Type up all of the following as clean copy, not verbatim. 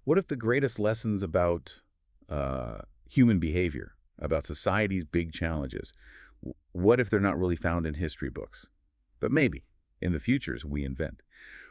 What if the greatest lessons about human behavior, about society's big challenges, what if they're not really found in history books? But maybe in the futures we invent.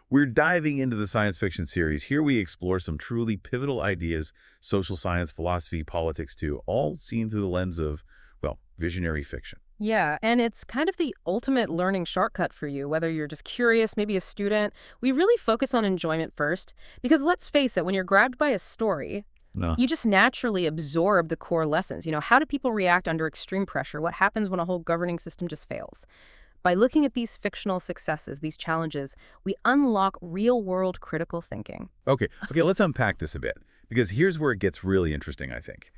We're diving into the science fiction series. Here we explore some truly pivotal ideas, social science, philosophy, politics too, all seen through the lens of, well, visionary fiction. Yeah, and it's kind of the ultimate learning shortcut for you, whether you're just curious, maybe a student. We really focus on enjoyment first, because let's face it, when you're grabbed by a story, No. you just naturally absorb the core lessons. How do people react under extreme pressure? What happens when a whole governing system just fails? By looking at these fictional successes, these challenges, we unlock real-world critical thinking. Okay, let's unpack this a bit, because here's where it gets really interesting, I think.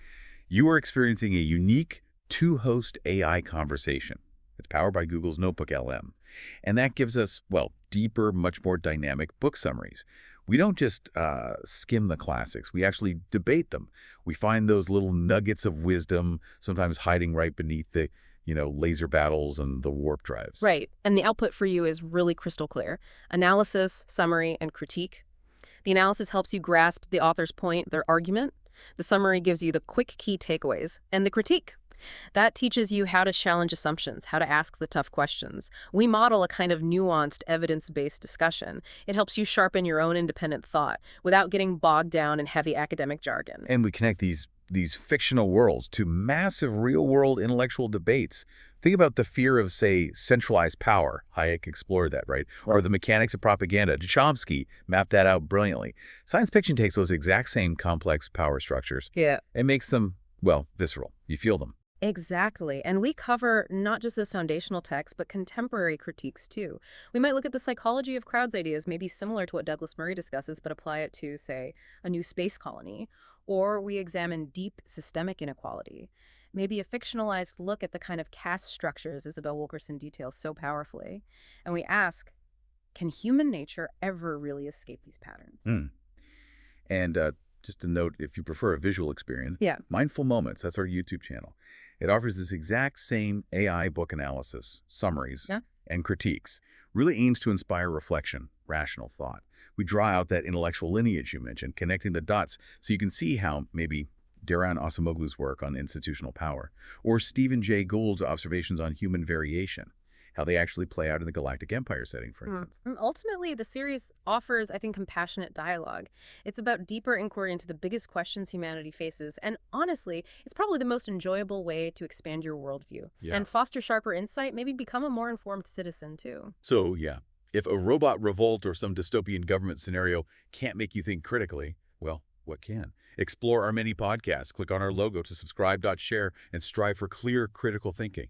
You are experiencing a unique two-host AI conversation. It's powered by Google's Notebook LM. And that gives us, well, deeper, much more dynamic book summaries. We don't just skim the classics. We actually debate them. We find those little nuggets of wisdom, sometimes hiding right beneath the laser battles and the warp drives. Right, and the output for you is really crystal clear. Analysis, summary, and critique. The analysis helps you grasp the author's point, their argument. The summary gives you the quick key takeaways. And the critique. That teaches you how to challenge assumptions, how to ask the tough questions. We model a kind of nuanced, evidence-based discussion. It helps you sharpen your own independent thought without getting bogged down in heavy academic jargon. And we connect these fictional worlds to massive real-world intellectual debates. Think about the fear of, say, centralized power. Hayek explored that, right? Or the mechanics of propaganda. Chomsky mapped that out brilliantly. Science fiction takes those exact same complex power structures and makes them, well, visceral. You feel them. Exactly. And we cover not just those foundational texts, but contemporary critiques too. We might look at the psychology of crowds ideas, maybe similar to what Douglas Murray discusses, but apply it to, say, a new space colony. Or we examine deep systemic inequality. Maybe a fictionalized look at the kind of caste structures Isabel Wilkerson details so powerfully. And we ask, can human nature ever really escape these patterns? And just a note, if you prefer a visual experience, Yeah. Mindful Moments, that's our YouTube channel. It offers this exact same AI book analysis, summaries, Yeah. and critiques. Really aims to inspire reflection, rational thought. We draw out that intellectual lineage you mentioned, connecting the dots so you can see how maybe Daran Acemoglu's work on institutional power, or Stephen Jay Gould's observations on human variation, how they actually play out in the Galactic Empire setting, for instance. Ultimately, the series offers, I think, compassionate dialogue. It's about deeper inquiry into the biggest questions humanity faces, and honestly, it's probably the most enjoyable way to expand your worldview and foster sharper insight, maybe become a more informed citizen, too. So, yeah, if a robot revolt or some dystopian government scenario can't make you think critically, well, what can? Explore our many podcasts, click on our logo to subscribe, share, and strive for clear, critical thinking.